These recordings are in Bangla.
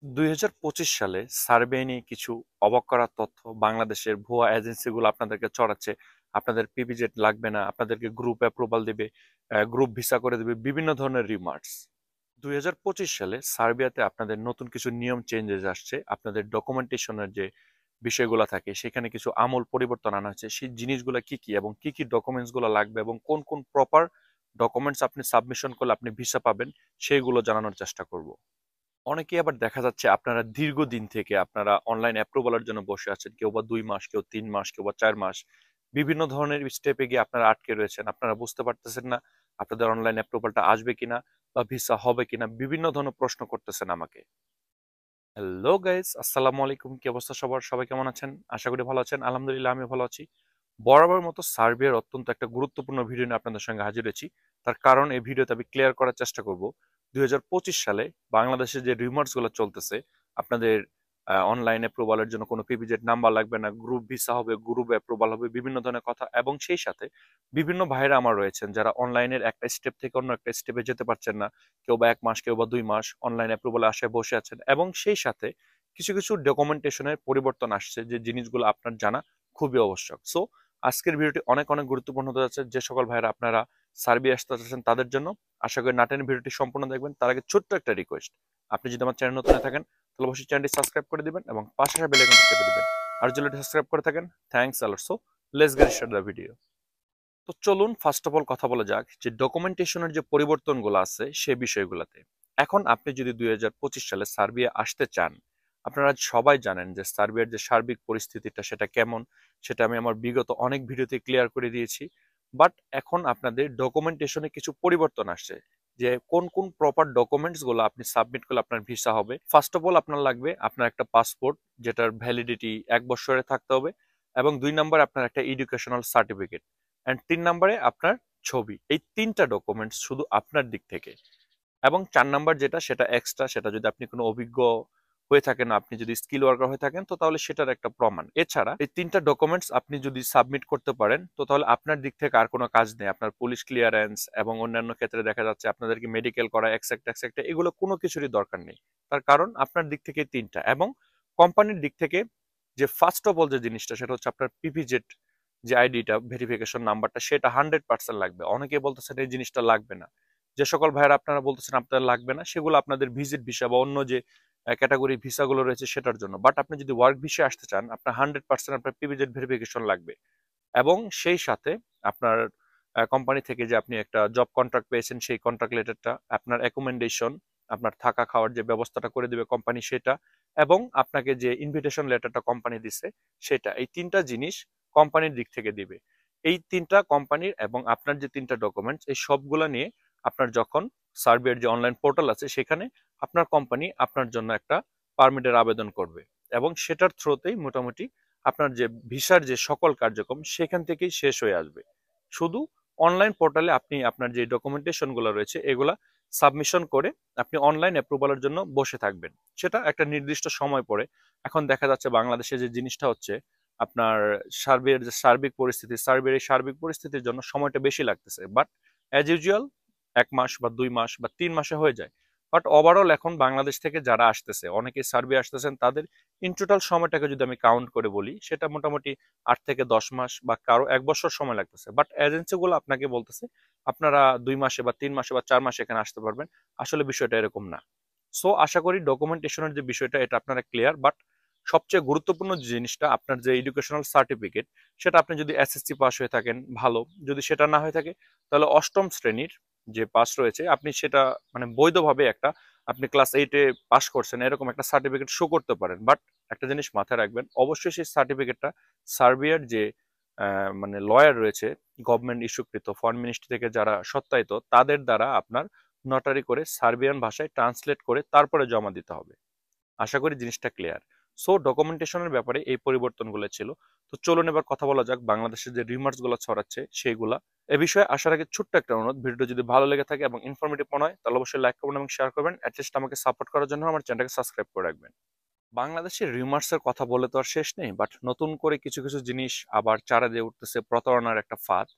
২০২৫ সালে সার্ভে নিয়ে কিছু অবাক করার তথ্য বাংলাদেশের ভুয়া এজেন্সিগুলো আপনাদেরকে চড়াচ্ছে। আপনাদের পিপিজেড লাগবে না, আপনাদেরকে গ্রুপ অ্যাপ্রুভাল দিবে, গ্রুপ ভিসা করে দিবে, বিভিন্ন ধরনের রিমার্কস। ২০২৫ সালে সার্বিয়াতে আপনাদের নতুন কিছু নিয়ম চেঞ্জেস আসছে। আপনাদের ডকুমেন্টেশনের যে বিষয়গুলো থাকে সেখানে কিছু আমূল পরিবর্তন আনা হয়েছে। সেই জিনিসগুলো কি কি এবং কি কি ডকুমেন্টসগুলো লাগবে এবং কোন কোন প্রপার ডকুমেন্টস আপনি সাবমিশন করলে আপনি ভিসা পাবেন সেইগুলো জানানোর চেষ্টা করব। অনেকেই আবার দেখা যাচ্ছে আপনারা দীর্ঘদিন থেকে আপনারা অনলাইন অ্যাপ্রুভালের জন্য বসে আছেন, কেউ বা ২ মাস, কেউ ৩ মাস, কেউ বা ৪ মাস। বিভিন্ন ধরনের স্টেপে গিয়ে আপনারা আটকে রয়েছেন, আপনারা বুঝতে পারতেছেন না আপনাদের অনলাইন অ্যাপ্রুভালটা আসবে কিনা বা ভিসা হবে কিনা, বিভিন্ন ধরনের প্রশ্ন করতেছেন আমাকে। হ্যালো গাইস, আসসালামু আলাইকুম। কি অবস্থা সবার? সবাই কেমন আছেন? আশা করি ভালো আছেন। আলহামদুলিল্লাহ আমি ভালো আছি। বরাবর মতো সার্বিয়ার অত্যন্ত একটা গুরুত্বপূর্ণ ভিডিও নিয়ে আপনাদের সঙ্গে হাজির হয়েছি। তার কারণ এই ভিডিওতে আমি ক্লিয়ার করার চেষ্টা করব ২০২৫ সালে বাংলাদেশে যে রিউমার্স গুলো চলতেছে, আপনাদের অনলাইন অ্যাপ্রুভালের জন্য কোনো পিপিজেড নাম্বার লাগবে না, গ্রুপ ভিসা হবে, গ্রুপ অ্যাপ্রুভাল হবে, বিভিন্ন ধরনের কথা। এবং সেই সাথে বিভিন্ন ভাইরা আমার রয়েছেন যারা অনলাইনের একটা স্টেপ থেকে অন্য একটা স্টেপে যেতে পারছেন না, কেউ বা ১ মাস, কেউ বা ২ মাস অনলাইন অ্যাপ্রুভালে আশায় বসে আছেন। এবং সেই সাথে কিছু কিছু ডকুমেন্টেশনের পরিবর্তন আসছে, যে জিনিসগুলো আপনার জানা খুবই আবশ্যক। সো আজকের ভিডিওটি অনেক অনেক গুরুত্বপূর্ণ হতে যাচ্ছে। যে সকল ভাইরা আপনারা সার্বিয়া আসতে চাচ্ছেন তাদের জন্য আশা করি নাটেন ভিডিওটি সম্পূর্ণ দেখবেন। তার আগে ছোট্ট একটা রিকোয়েস্ট, আপনি যদি আমার চ্যানেল নতুন হয়ে থাকেন তাহলে অবশ্যই চ্যানেলটি সাবস্ক্রাইব করে দিবেন এবং পাশে বেল আইকনটি চেপে দিবেন। আর যদি সাবস্ক্রাইব করে থাকেন, thanks a lot. So let's get start the video. তো চলুন ফার্স্ট অফ অল কথা বলা যাক যে ডকুমেন্টেশনের যে পরিবর্তনগুলো আছে সে বিষয়গুলোতে। এখন আপনি যদি ২০২৫ সালে সার্বিয়া আসতে চান, আপনারা সবাই জানেন যে সার্বিয়ার যে সার্বিক পরিস্থিতিটা সেটা কেমন, সেটা আমি আমার বিগত অনেক ভিডিওতে ক্লিয়ার করে দিয়েছি। বাট এখন আপনাদের ডকুমেন্টেশনে কিছু পরিবর্তন আসছে, যে কোন কোন প্রপার ডকুমেন্টস গুলো আপনি সাবমিট করলে আপনার ভিসা হবে। ফার্স্ট অফ অল আপনার লাগবে আপনার একটা পাসপোর্ট, যেটার ভ্যালিডিটি ১ বছরের থাকতে হবে। এবং ২ নম্বর আপনার একটা এডুকেশনাল সার্টিফিকেট। অ্যান্ড ৩ নম্বরে আপনার ছবি। এই ৩টা ডকুমেন্টস শুধু আপনার দিক থেকে। এবং ৪ নম্বর যেটা, সেটা এক্সট্রা, সেটা যদি আপনি কোনো অভিজ্ঞ হয়ে থাকেন, আপনি যদি স্কিল ওয়ার্কার হয়ে থাকেন, তো তাহলে সেটার একটা প্রমাণ। এছাড়া এই ৩টা ডকুমেন্টস আপনি যদি সাবমিট করতে পারেন, তো তাহলে আপনার দিক থেকে আর কোনো কাজ নেই। আপনার পুলিশ ক্লিয়ারেন্স এবং অন্যান্য ক্ষেত্রে দেখা যাচ্ছে আপনাদেরকে মেডিকেল করা, এক্সেট্রা এগুলো কোনো কিছুরই দরকার নেই। তার কারণ আপনার দিক থেকে ৩টা। এবং কোম্পানির দিক থেকে যে ফার্স্ট অফ অল যে জিনিসটা, সেটা হচ্ছে আপনার পিপিজেড যে আইডিটা, ভেরিফিকেশন নাম্বারটা, সেটা 100% লাগবে। অনেকেই বলতেছেন এই জিনিসটা লাগবে না। যে সকল ভাইয়েরা আপনারা বলতেছেন আপনাদের লাগবে না, সেগুলো আপনাদের ভিজিট ভিসা বা অন্য যে ক্যাটাগরি ভিসাগুলো রয়েছে সেটার জন্য। বাট আপনি যদি ওয়ার্ক ভিসা আসতে চান, আপনার 100% আপনার পিপিজেড ভেরিফিকেশন লাগবে। এবং সেই সাথে আপনার কোম্পানি থেকে যে আপনি একটা জব কন্ট্রাক্ট পেয়েছেন, সেই কন্ট্রাক্ট লেটারটা, আপনার অ্যাকোমোডেশন, আপনার থাকা খাওয়ার যে ব্যবস্থাটা করে দিবে কোম্পানি সেটা, এবং আপনাকে যে ইনভিটেশন লেটারটা কোম্পানি দিছে সেটা, এই ৩টা জিনিস কোম্পানির দিক থেকে দিবে। এই ৩টা কোম্পানির এবং আপনার যে ৩টা ডকুমেন্টস, এই সবগুলা নিয়ে আপনার যখন সার্বিয়ার যে অনলাইন পোর্টাল আছে সেখানে আপনার কোম্পানি আপনার জন্য একটা পারমিটের আবেদন করবে। এবং সেটার থ্রুতেই মোটামুটি আপনার যে ভিসার যে সকল কার্যক্রম সেখান থেকেই শেষ হয়ে আসবে। শুধু অনলাইন পোর্টালে আপনি আপনার যে ডকুমেন্টেশনগুলো রয়েছে এগুলা সাবমিশন করে আপনি অনলাইন অ্যাপ্রুভালের জন্য বসে থাকবেন। সেটা একটা নির্দিষ্ট সময় পরে। এখন দেখা যাচ্ছে বাংলাদেশে যে জিনিসটা হচ্ছে, আপনার সার্বিয়ার যে সার্বিক পরিস্থিতি, সার্বিয়ার এই সার্বিক পরিস্থিতির জন্য সময়টা বেশি লাগতেছে। বাট অ্যাজ ইউজুয়াল ১ মাস বা ২ মাস বা ৩ মাসে হয়ে যায়। বাট ওভারঅল এখন বাংলাদেশ থেকে যারা আসতেছে, অনেকে সার্বিয়া আসতেছেন, তাদের ইন টোটাল সময়টাকে যদি আমি কাউন্ট করে বলি, সেটা মোটামুটি ৮ থেকে ১০ মাস বা কারো ১ বছর সময় লাগতেছে। বাট এজেন্সিগুলো আপনাকে বলতেছে আপনারা ২ মাসে বা ৩ মাসে বা ৪ মাসে এখানে আসতে পারবেন। আসলে বিষয়টা এরকম না। সো আশা করি ডকুমেন্টেশনের যে বিষয়টা এটা আপনারা ক্লিয়ার। বাট সবচেয়ে গুরুত্বপূর্ণ যে জিনিসটা, আপনার যে এডুকেশনাল সার্টিফিকেট, সেটা আপনি যদি এসএসসি পাস হয়ে থাকেন ভালো, যদি সেটা না হয়ে থাকে তাহলে অষ্টম শ্রেণীর যে পাস রয়েছে আপনি সেটা মানে বৈধভাবে একটা, আপনি ক্লাস 8-এ পাস করছেন এরকম একটা সার্টিফিকেট শো করতে পারেন। বাট একটা জিনিস মাথায় রাখবেন, অবশ্যই সেই সার্টিফিকেটটা সার্বিয়ার যে মানে লয়ার রয়েছে, গভর্নমেন্ট ইস্যুকৃত, ফরেন মিনিস্ট্রি থেকে যারা সত্যায়িত, তাদের দ্বারা আপনার নটারি করে সার্বিয়ান ভাষায় ট্রান্সলেট করে তারপরে জমা দিতে হবে। আশা করি জিনিসটা ক্লিয়ার। সো ডকুমেন্টেশনের ব্যাপারে এই পরিবর্তনগুলো ছিল। তো চলুন এবার কথা বলা যাক বাংলাদেশে যে রিমার্স গুলো ছড়াচ্ছে সেইগুলা। এ বিষয়ে আসার আগে ছোট্ট একটা অনুরোধ, ভিডিওটা যদি ভালো লেগে থাকে এবং ইনফরমেটিভ মনে হয় তাহলে অবশ্যই লাইক করবেন এবং শেয়ার করবেন। অ্যাটলিস্ট আমাকে সাপোর্ট করার জন্য আমার চ্যানেলটাকে সাবস্ক্রাইব করে রাখবেন। বাংলাদেশের রিমার্সের কথা বলে তো আর শেষ নেই, বাট নতুন করে কিছু কিছু জিনিস আবার চারা দিয়ে উঠতেছে, প্রতারণার একটা ফাঁদ।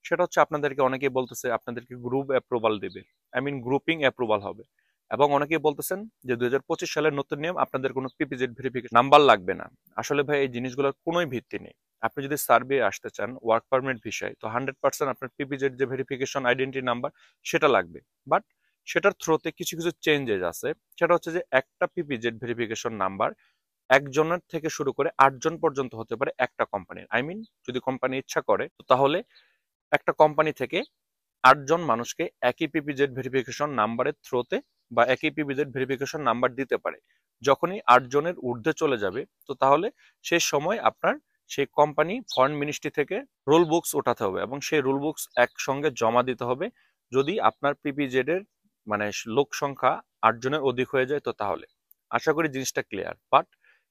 সেটা হচ্ছে আপনাদেরকে অনেকেই বলতেছে আপনাদেরকে গ্রুপ অ্যাপ্রুভাল দেবে, গ্রুপিং অ্যাপ্রুভাল হবে। এবং অনেকেই বলতেছেন যে 2025 সালের নতুন নিয়ম, আপনাদের কোনো পিপিজেড ভেরিফিকেশন নাম্বার লাগবে না। আসলে ভাই এই জিনিসগুলোর কোনোই ভিত্তি নেই। আপনি যদি সার্ভে আসতে চান ওয়ার্ক পারমিট ভিসায়, তো 100% আপনার পিপিজেড যে ভেরিফিকেশন আইডেন্টি নাম্বার সেটা লাগবে। বাট সেটার থ্রোতে কিছু কিছু চেঞ্জেস আছে। সেটা হচ্ছে যে একটা পিপিজেড ভেরিফিকেশন নাম্বার একজনের থেকে শুরু করে 8জন পর্যন্ত হতে পারে একটা কোম্পানির। আই মিন, যদি কোম্পানি ইচ্ছা করে তাহলে একটা কোম্পানি থেকে 8জন মানুষকে একই পিপিজেড ভেরিফিকেশন নাম্বারের থ্রোতে বা একই পিপিজেড ভেরিফিকেশন নাম্বার দিতে পারে। যখনই 8জনের ঊর্ধ্বে চলে যাবে, তো তাহলে সেই সময় আপনার সেই কোম্পানি ফরেন মিনিস্ট্রি থেকে রুল বুকস ওঠাতে হবে এবং সেই রুল বুকস একসঙ্গে জমা দিতে হবে। যদি আপনার পিপিজেড এর মানে লোক সংখ্যা 8জনের অধিক হয়ে যায়, তো তাহলে আশা করি জিনিসটা ক্লিয়ার। বাট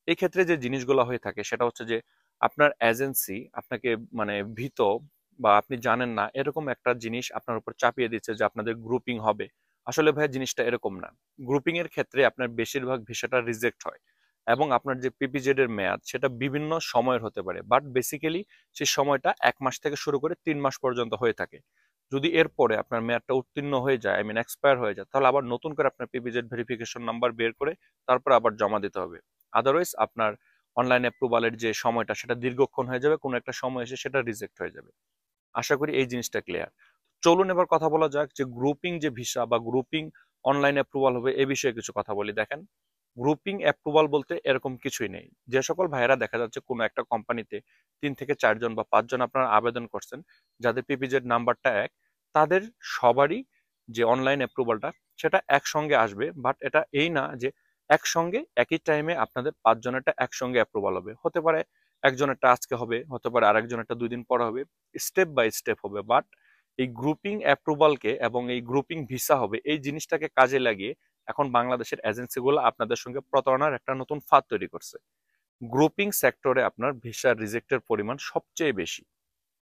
এই ক্ষেত্রে যে জিনিসগুলো হয়ে থাকে সেটা হচ্ছে যে আপনার এজেন্সি আপনাকে মানে ভীত বা আপনি জানেন না এরকম একটা জিনিস আপনার উপর চাপিয়ে দিচ্ছে যে আপনাদের গ্রুপিং হবে। আসলে ভাই জিনিসটা এরকম না। গ্রুপিং এর ক্ষেত্রে আপনার বেশিরভাগ ভিসাটা রিজেক্ট হয় এবং আপনার যে পিপিজেড এর মেয়াদ সেটা বিভিন্ন সময়ের হতে পারে, বাট বেসিক্যালি সেই সময়টা 1 মাস থেকে শুরু করে 3 মাস পর্যন্ত হয়ে থাকে। যদি এরপরে আপনার মেয়াদটা উত্তীর্ণ হয়ে যায়, আই মিন এক্সপায়ার হয়ে যায়, তাহলে আবার নতুন করে আপনার পিপিজেড ভেরিফিকেশন নাম্বার বের করে তারপর আবার জমা দিতে হবে। আদারওয়াইজ আপনার অনলাইন অ্যাপ্রুভালের যে সময়টা সেটা দীর্ঘক্ষণ হয়ে যাবে, কোনো একটা সময় এসে সেটা রিজেক্ট হয়ে যাবে। আশা করি এই জিনিসটা ক্লিয়ার। চলুন এবার কথা বলা যাক যে গ্রুপিং যে ভিসা বা গ্রুপিং অনলাইন অ্যাপ্রুভাল হবে এ বিষয়ে কিছু কথা বলি। দেখেন, গ্রুপিং অ্যাপ্রুভাল বলতে এরকম কিছুই নেই। যে সকল ভাইয়েরা দেখা যাচ্ছে কোনো একটা কোম্পানিতে 3 থেকে 4জন বা 5জন আপনারা আবেদন করছেন, যাদের পিপিজেড নাম্বারটা এক, তাদের সবারই যে অনলাইন অ্যাপ্রুভালটা সেটা একসঙ্গে আসবে। বাট এটা এই না যে একসঙ্গে একই টাইমে আপনাদের 5জনেরটা একসঙ্গে অ্যাপ্রুভাল হবে। হতে পারে একজনেরটা আজকে হবে, হতে পারে আরেকজনেরটা 2 দিন পরে হবে, স্টেপ বাই স্টেপ হবে। বাট এই গ্রুপিং অ্যাপ্রুভালকে এবং এই গ্রুপিং ভিসা হবে এই জিনিসটাকে কাজে লাগিয়ে এখন বাংলাদেশের এজেন্সিগুলো আপনাদের সঙ্গে প্রতারণার একটা নতুন ফাঁদ তৈরি করছে। গ্রুপিং সেক্টরে আপনার ভিসা রিজেক্টের পরিমাণ সবচেয়ে বেশি।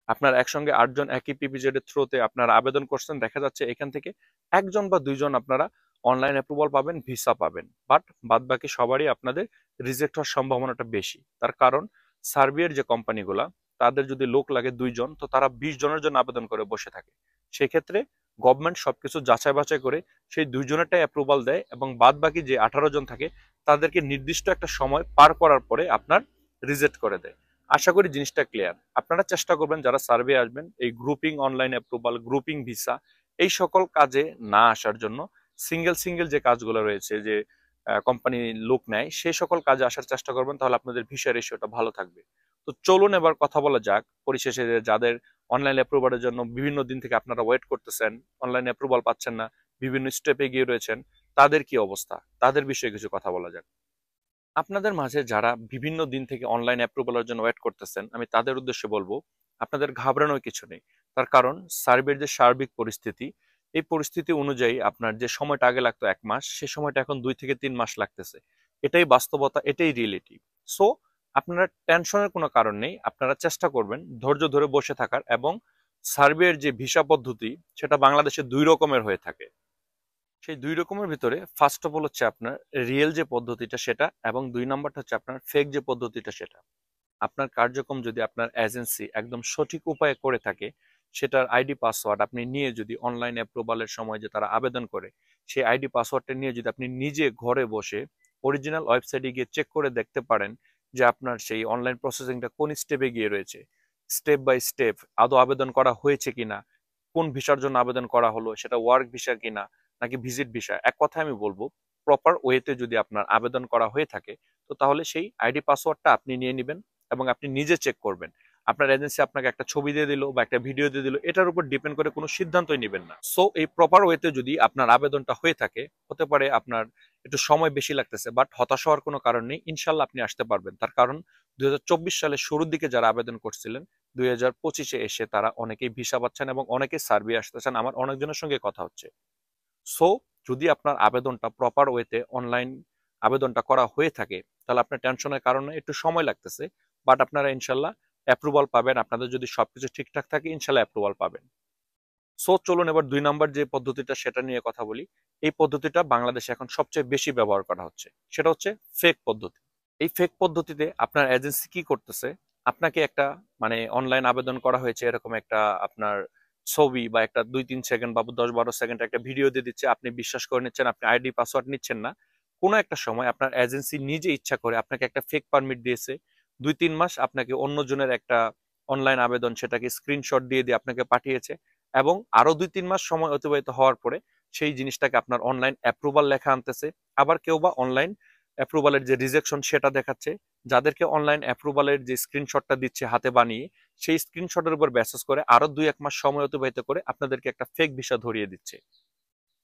আপনার একসঙ্গে 8জন একই পিপিজেড এর থ্রুতে আপনারা আবেদন করছেন, দেখা যাচ্ছে এখান থেকে 1জন বা 2জন আপনারা অনলাইন অ্যাপ্রুভাল পাবেন, ভিসা পাবেন, বাট বাদ বাকি সবারই আপনাদের রিজেক্ট হওয়ার সম্ভাবনাটা বেশি। তার কারণ সার্বিয়ার যে কোম্পানিগুলা, তাদের যদি লোক লাগে 2জন, তো তারা 20জনের জন্য আবেদন করে বসে থাকে। সেক্ষেত্রে গভর্নমেন্ট সবকিছু যাচাই বাছাই করে সেই 2জনেরটাই অ্যাপ্রুভাল দেয় এবং বাদ বাকি যে 18জন থাকে তাদেরকে নির্দিষ্ট একটা সময় পার করার পরে আপনার রিজেক্ট করে দেয়। আশা করি জিনিসটা ক্লিয়ার। আপনারা চেষ্টা করবেন যারা সার্ভে আসবেন এই grouping online approval, grouping visa এই সকল কাজে না আসার জন্য সিঙ্গেল সিঙ্গেল যে কাজগুলো রয়েছে, যে কোম্পানি লোক নেয়, সেই সকল কাজে আসার চেষ্টা করবেন, তাহলে আপনাদের ভিসা রেশিওটা ভালো থাকবে। তো চলুন এবার কথা বলা যাক পরিশেষে যে যাদের অনলাইন অ্যাপ্রুভালের জন্য বিভিন্ন দিন থেকে আপনারা ওয়েট করতেছেন, অনলাইন অ্যাপ্রুভাল পাচ্ছেন না, বিভিন্ন স্টেপে গিয়ে রয়েছেন, তাদের কি অবস্থা, তাদের বিষয়ে কিছু কথা বলা যাক। আপনাদের মাঝে যারা বিভিন্ন দিন থেকে অনলাইন অ্যাপ্রুভালের জন্য ওয়েট করতেছেন, আমি তাদের উদ্দেশ্যে বলবো আপনাদের ঘাবড়ানোর কিছু নেই। তার কারণ সার্বিয়ার যে সার্বিক পরিস্থিতি, এই পরিস্থিতি অনুযায়ী আপনার যে সময়টা আগে লাগতো 1 মাস, সে সময়টা এখন 2 থেকে 3 মাস লাগতেছে। এটাই বাস্তবতা, এটাই রিয়েলিটি। সো আপনারা টেনশনের কোনো কারণ নেই। আপনারা চেষ্টা করবেন ধৈর্য ধরে বসে থাকার, এবং সার্বিয়ার যে ভিসা পদ্ধতি সেটা বাংলাদেশে 2 রকমের হয়ে থাকে। সেই 2 রকমের ভিতরে ফার্স্ট অফ অল হচ্ছে আপনার রিয়েল যে পদ্ধতিটা সেটা, এবং 2 নম্বরটা হচ্ছে আপনার ফেক যে পদ্ধতিটা সেটা। আপনার কার্যক্রম যদি আপনার এজেন্সি একদম সঠিক উপায়ে করে থাকে, সেটার আইডি পাসওয়ার্ড আপনি নিয়ে যদি অনলাইন অ্যাপ্রুভালের সময় যে তারা আবেদন করে, সেই আইডি পাসওয়ার্ডটা নিয়ে যদি আপনি নিজে ঘরে বসে অরিজিনাল ওয়েবসাইটে গিয়ে চেক করে দেখতে পারেন যে আপনার সেই অনলাইন প্রসেসিংটা কোন স্টেপে গিয়ে রয়েছে, স্টেপ বাই স্টেপ আদৌ আবেদন করা হয়েছে কিনা, কোন ভিসার জন্য আবেদন করা হলো, সেটা ওয়ার্ক ভিসা কিনা নাকি ভিজিট ভিসা। এক কথায় আমি বলবো, প্রপার ওয়েতে যদি আপনার আবেদন করা হয়ে থাকে, তো তাহলে সেই আইডি পাসওয়ার্ডটা আপনি নিয়ে নেবেন এবং আপনি নিজে চেক করবেন। আপনার এজেন্সি আপনাকে একটা ছবি দিয়ে দিল বা একটা ভিডিও দিয়ে দিল, এটার উপর ডিপেন্ড করে কোনো সিদ্ধান্তই নেবেন না। সো এই প্রপার ওয়েতে যদি আপনার আবেদনটা হয়ে থাকে, হতে পারে আপনার একটু সময় বেশি লাগতেছে, বাট হতাশ হওয়ার কোনো কারণ নেই। ইনশাল্লাহ আপনি আসতে পারবেন। তার কারণ 2024 সালের শুরুর দিকে যারা আবেদন করছিলেন, 2025-এ এসে তারা অনেকেই ভিসা পাচ্ছেন এবং অনেকেই সার্বিয়া আসতেছেন। আমার অনেকজনের সঙ্গে কথা হচ্ছে। সো যদি আপনার আবেদনটা প্রপার ওয়েতে অনলাইন আবেদনটা করা হয়ে থাকে, তাহলে আপনার টেনশনের কারণে একটু সময় লাগতেছে, বাট আপনারা ইনশাল্লাহ অ্যাপ্রুভাল পাবেন। আপনাদের যদি সবকিছু ঠিকঠাক থাকে, ইনশাল্লাহ অ্যাপ্রুভাল পাবেন। সো চলুন এবার 2 নম্বর যে পদ্ধতিটা সেটা নিয়ে কথা বলি। এই পদ্ধতিটা বাংলাদেশে এখন সবচেয়ে বেশি ব্যবহার করা হচ্ছে, সেটা হচ্ছে ফেক পদ্ধতি। এই ফেক পদ্ধতিতে আপনার এজেন্সি কি করতেছে, আপনাকে একটা মানে অনলাইন আবেদন করা হয়েছে এরকম একটা আপনার ছবি বা একটা 2-3 সেকেন্ড বা 10-12 সেকেন্ড একটা ভিডিও দিয়ে দিচ্ছে, আপনি বিশ্বাস করে নিচ্ছেন, আপনি আইডি পাসওয়ার্ড নিচ্ছেন না। কোনো একটা সময় আপনার এজেন্সি নিজে ইচ্ছা করে আপনাকে একটা ফেক পারমিট দিয়েছে, 2-3 মাস আপনাকে অন্যজনের একটা অনলাইন আবেদন সেটাকে স্ক্রিনশট দিয়ে দিয়ে আপনাকে পাঠিয়েছে, এবং আরো 2-3 মাস সময় অতিবাহিত হওয়ার পরে সেই জিনিসটাকে আপনার অনলাইন অ্যাপ্রুভাল লেখা আনতেছে। আবার কেউ বা অনলাইন অ্যাপ্রুভালের যে রিজেকশন সেটা দেখাচ্ছে। যাদেরকে অনলাইন অ্যাপ্রুভালের যে স্ক্রিনশটটা দিচ্ছে হাতে বানিয়ে, সেই স্ক্রিনশটের উপর বেসিস করে আরো 2-1 মাস সময় অতিবাহিত করে আপনাদেরকে একটা ফেক ভিসা ধরিয়ে দিচ্ছে।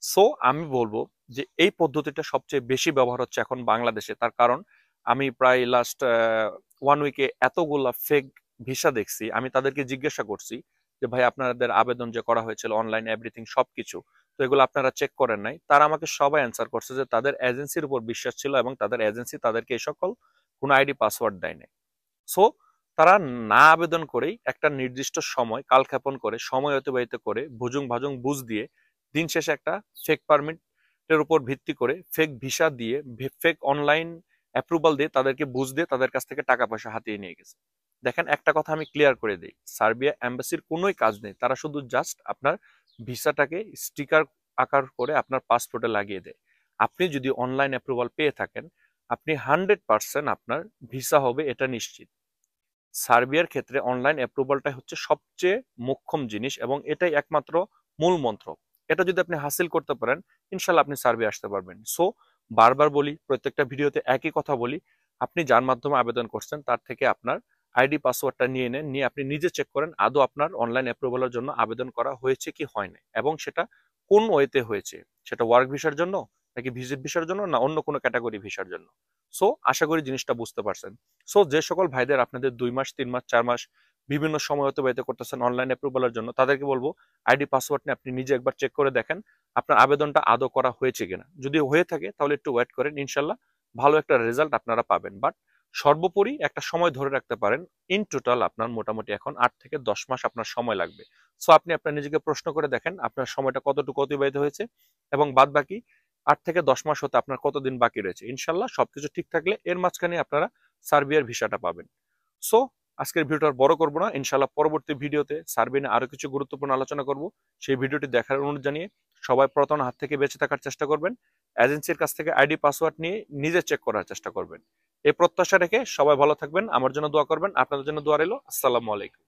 সো আমি বলবো যে এই পদ্ধতিটা সবচেয়ে বেশি ব্যবহার হচ্ছে এখন বাংলাদেশে। তার কারণ আমি প্রায় লাস্ট 1 উইকে এতগুলা ফেক ভিসা দেখছি, আমি তাদেরকে জিজ্ঞাসা করছি যে ভাই আপনাদের আবেদন যে করা হয়েছিল অনলাইন এভরিথিং সবকিছু, তো এগুলো আপনারা চেক করেন নাই? তারা আমাকে সবাই অ্যান্সার করছে যে তাদের এজেন্সির উপর বিশ্বাস ছিল এবং তাদের এজেন্সি তাদেরকে এই সকল কোনো আইডি পাসওয়ার্ড দেয় নাই। সো তারা না আবেদন করেই একটা নির্দিষ্ট সময় কালক্ষেপণ করে সময় অতিবাহিত করে ভুজুং ভাজুং বুঝ দিয়ে দিন শেষে একটা ফেক পারমিটের উপর ভিত্তি করে ফেক ভিসা দিয়ে ফেক অনলাইন অ্যাপ্রুভাল দিয়ে তাদেরকে বুঝ দিয়ে তাদের কাছ থেকে টাকা পয়সা হাতিয়ে নিয়ে গেছে। দেখেন, একটা কথা আমি ক্লিয়ার করে দিই, সার্বিয়া এম্বাসির কোনোই কাজ নেই, তারা শুধু জাস্ট আপনার ভিসাটাকে স্টিকার আকার করে আপনার পাসপোর্টে লাগিয়ে দেয়। আপনি যদি অনলাইন অ্যাপ্রুভাল পেয়ে থাকেন, আপনি 100% আপনার ভিসা হবে, এটা নিশ্চিত। সার্বিয়ার ক্ষেত্রে অনলাইন অ্যাপ্রুভালটাই হচ্ছে সবচেয়ে মোক্ষম জিনিস এবং এটাই একমাত্র মূল মন্ত্র। এটা যদি আপনি হাসিল করতে পারেন, ইনশাল্লাহ আপনি সার্বিয়া আসতে পারবেন। সো বারবার বলি, প্রত্যেকটা ভিডিওতে একই কথা বলি, আপনি যার মাধ্যমে আবেদন করছেন তার থেকে আপনার আইডি পাসওয়ার্ডটা নিয়ে নেন, নিয়ে আপনি নিজে চেক করেন আদৌ আপনার অনলাইন অ্যাপ্রুভালের জন্য আবেদন করা হয়েছে কি হয় না, এবং সেটা কোন ওয়েতে হয়েছে, সেটা ওয়ার্ক ভিসার জন্য নাকি ভিজিট ভিসার জন্য না অন্য কোনো ক্যাটাগরি ভিসার জন্য। সো আশা করি জিনিসটা বুঝতে পারছেন। সো যে সকল ভাইদের আপনাদের 2 মাস 3 মাস 4 মাস বিভিন্ন সময় অতিবাহিত করতেছেন অনলাইন অ্যাপ্রুভালের জন্য, তাদেরকে বলবো আইডি পাসওয়ার্ড নিয়ে আপনি নিজে একবার চেক করে দেখেন আপনার আবেদনটা আদৌ করা হয়েছে কিনা। যদি হয়ে থাকে তাহলে একটু ওয়েট করেন, ইনশাল্লাহ ভালো একটা রেজাল্ট আপনারা পাবেন। বাট সর্বোপরি একটা সময় ধরে রাখতে পারেন, ইন টোটাল আপনার মোটামুটি এখন 8 থেকে 10 মাস আপনার সময় লাগবে। সো আপনি আপনার নিজেকে প্রশ্ন করে দেখেন আপনার সময়টা কতটুকু অতিবাহিত হয়েছে, এবং বাদ বাকি 8 থেকে 10 মাস হতে আপনার কতদিন বাকি রয়েছে। ইনশাল্লাহ সবকিছু ঠিক থাকলে এর মাঝখানে আপনারা সার্বিয়ার ভিসাটা পাবেন। সো আজকের ভিডিওটা আর বড় করবো না, ইনশাল্লাহ পরবর্তী ভিডিওতে সার্বিয়া নিয়ে আরো কিছু গুরুত্বপূর্ণ আলোচনা করব। সেই ভিডিওটি দেখার অনুরোধ জানিয়ে সবাই প্রতারণার হাত থেকে বেঁচে থাকার চেষ্টা করবেন, এজেন্সির কাছ থেকে আইডি পাসওয়ার্ড নিয়ে নিজে চেক করার চেষ্টা করবেন। এই প্রত্যাশা রেখে সবাই ভালো থাকবেন, আমার জন্য দোয়া করবেন, আপনাদের জন্য দোয়া রইল। আসসালামু আলাইকুম।